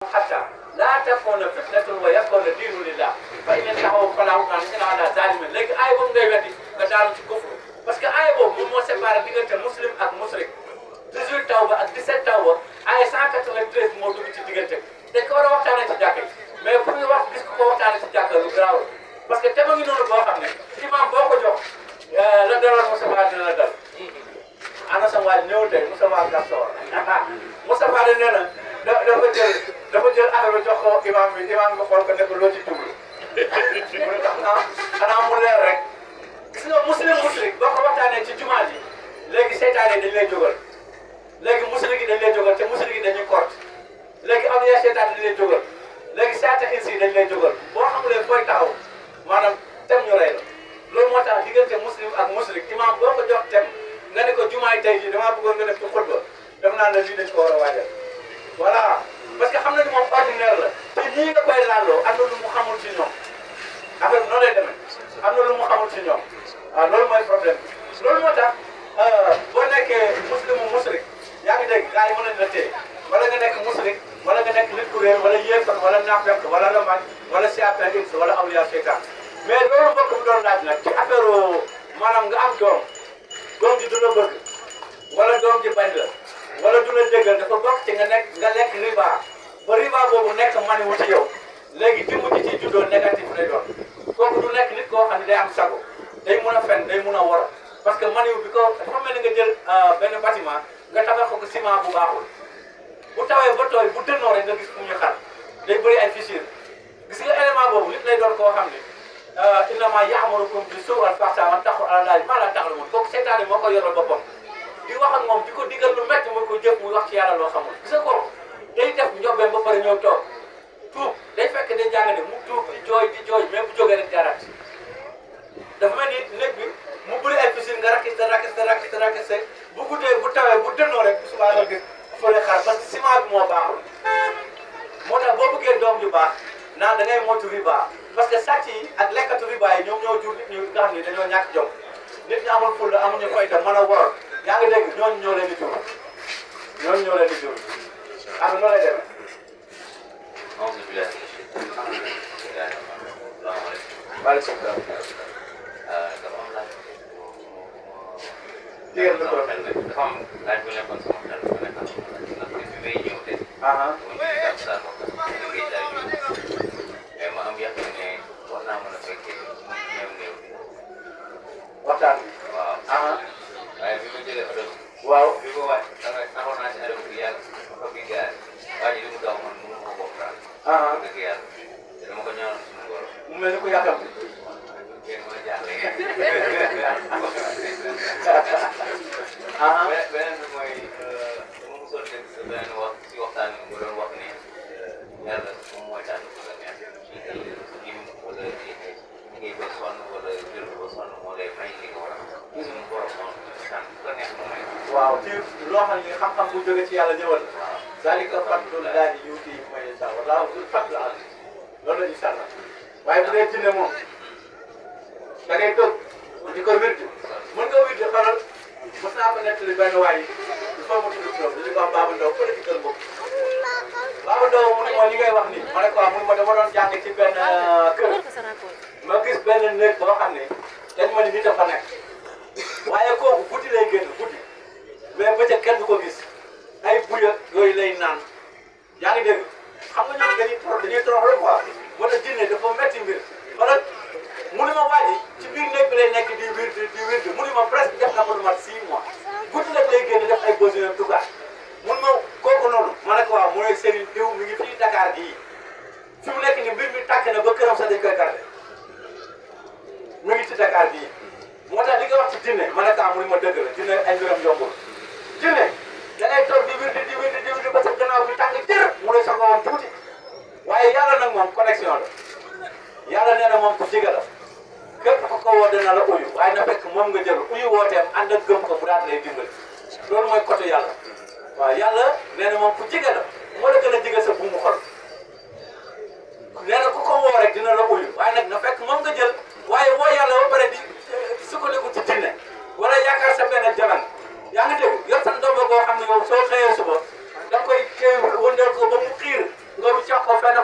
حتى لا تكون فتنة ويكون الدين لله فإن انتهوا فلا عدوان إلا على الظالمين léegi aay boobu ngay weddi nga daanu ci kufru parce que aay boobu moom moo séparé diggante muslim ak musrik 18 tawba ak 17 tawba aay 193 moo dugg ci diggante dañ ko war a waxtaanee ci jàkka mais pour ñu wax gis ko waxtaanee ci jàkka lu garaaw parce que tema ngi noonu boo xam ne imam boo ko jox la dalal Moustapha dina la dal ana sama waaj ñëw tey Moustapha Gassor Moustapha de nee na dafa jël affaire bi jox ko imam bi xool ko ne ko loo ci jublu mu ne tax xanaa mu leer rek gis nga musrik boo ko waxtaanee ci jumaa ji léegi seytaane dañ lay jógal léegi musrik yi dañ lay jógal te musrik yi dañuy kort léegi am ya seytaane dañ lay jógal léegi saata insi dañ lay jógal boo xamulee fooy taxaw maanaam tem ñu rey la loolu moo tax diggante muslim ak musrik imam boo ko jox tem nga ne ko jumaay tey jii damaa bëggoon nga def ci xutba def naa ne lii dañ ko war a waajal voilà parce que xam na ni moom ordinaire la te ñii nga koy laaloo am na lu mu xamul ci ñoom affaire bi noonu lay demee am na lu mu xamul ci ñoom waaw loolu mooy problème bi loolu moo tax boo nekkee muslimu musrik yaa ngi dégg gars yi mën nañ la téye wala nga nekk musrik wala nga nekk nit ku réer wala yéefar wala naafeq wala ramaj wala siyaatan ins wala awliya seytaan mais loolu mbokk mu doon laaj nag ci affaire maanaam nga am doom ji du la bëgg wala doom ji bañ la wala du la déggal dafa bokk ci nga lekk riba ba riba boobu nekk maniwu ci yow léegi dimb ci ciy juddoo négatif lay doon kooku du nekk nit koo xam ne day am sago day mun a fen day mun a wor parce que maniwu bi ko dafa mel ni nga jël benn bâtiment nga tabax ko ciment bu baaxul bu tawee ba tooy bu dënnoo rek nga gis fu ñu xar day bëri ay fissure gis nga élément boobu nit lay doon koo xam ne innamaa ya'murukum bis-suu'i wal fahshaa'i wa an taqulu ala llaahi maa laa ta'lamuun kooku seytaane moo ko yoral boppam di wax ak moom di ko digal lu métti mu ko jëf muy wax ci yàlla loo xamul gis nga kooku day def njobbeem ba pare ñëw toog tuub day fekk day jàng de mu tuub di jooy mais bu jógee rek dara dafa mel ni néeg bi mu bëri ay fissure nga rakiste bu guddee bu tawee bu dënnoo rek subaa nga gis fële xar parce que ciment bi moo baaxul moo tax boo bëggee doom ju baax naan da ngay moytu riba parce que sàcc yi ak lekkatu riba yi ñoom ñoo jur nit ñu nga xam ne dañoo ñàkk jom nit ñi amul fulla amuñu fayda mën a wor yaa ngi dégg ñooñu ñoo leen di jur am na lay demee. maaleykum salaam. jigéen bi ko dafa am laaj bu nekkoon sama xel bu nekkoon ndax bi may ñëw de. mais ma am yàqin ne war naa mën a fekkee néew bi. waxtaan bi. waaw. waaye bi ma jëlee oto bi. waaw bi ko waay taxaw naa si aéroport bi yàgg ba bi gaar waa ji li mu daw man mënu ma ko comprendre. dëgg yàlla te dama ko ñaanal suñu borom. mu mel ni ku yàqam. ngeen mën a jàllee. beneen bi mooy dama mosoon dégg sa beneen wax si waxtaan bi nga doon wax ne yàlla moom mooy tànn ko la neex ci lim wala liggéey ba sonn wala jël ba sonn moo lay may li nga war a am. suñu borom moom tànn ku ko neex mu may. waaw ci loo xam ne xam-xam bu jóge ci yàlla ñëwal. zaalika fadlullaahi yu'tiihi man yashaa wallaahu zul fadlil aziim loolu la incha allah waaye bu dee jinne moom da ngay toog di ko wirdi mën nga wirdi xaral mos naa ko nettali benn waay yi il faut mu tudd turam dañu ko am Baba Ndaw fële ci kër mbokk Baba Ndaw mu ne moo li ngay wax nii ma ne ko mun ma dama doon jàng ci benn kër ma gis benn néeg boo xam ne dañ ma ni nit a fa nekk waaye kooku guddi lay génn guddi mais bëccëg kenn du ko gis ay buya yooyu lay naan yaa ngi dégg xam nga ñoom dañuy toroxlu quoi moo tax jinne dafa metti mbir wala mu ni ma waaji ci biir néeg bi lay nekk di wirdi mu ni ma presque def na ko lu mat 6 mois guddi nag lay génn def ay besoin tugaat mun ma kooku noonu ma ne ko waaw mu ne Serigne diw mi ngi fii Dakar gii fi mu nekk ni mbir mi tàkk na ba këram sax dañ koy garder mu ngi ci Dakar gii moo tax li nga wax ci jinne ma ne ko mu ni ma dëgg la jinne ay mbiram yombul jinne da ngay toog di wirdi ba sa gannaaw bi tàng jër mu lay soxla woon tuuti waaye yàlla nag moom connexion la yàlla nee na moom ku jege la képp ku ko woo dana la uyu waaye na fekk moom nga jël uyu wooteem ànd ak gëm ko bu daal lay dimbali loolu mooy côté yàlla waaw yàlla nee na moom ku jege la moo la gën a jege sa buumu xol nee na ku ko woo rek dina la uyu waaye nag na fekk moom nga jël waaye woo yàlla ba pare di sukkandiku ci jinne wala yaakaar sa benn jalan yaa ngi dégg yor sa ndombo boo xam ne yow soo xëyee suba da nga koy wëndeel ko ba mu xiir nga wax ko fenn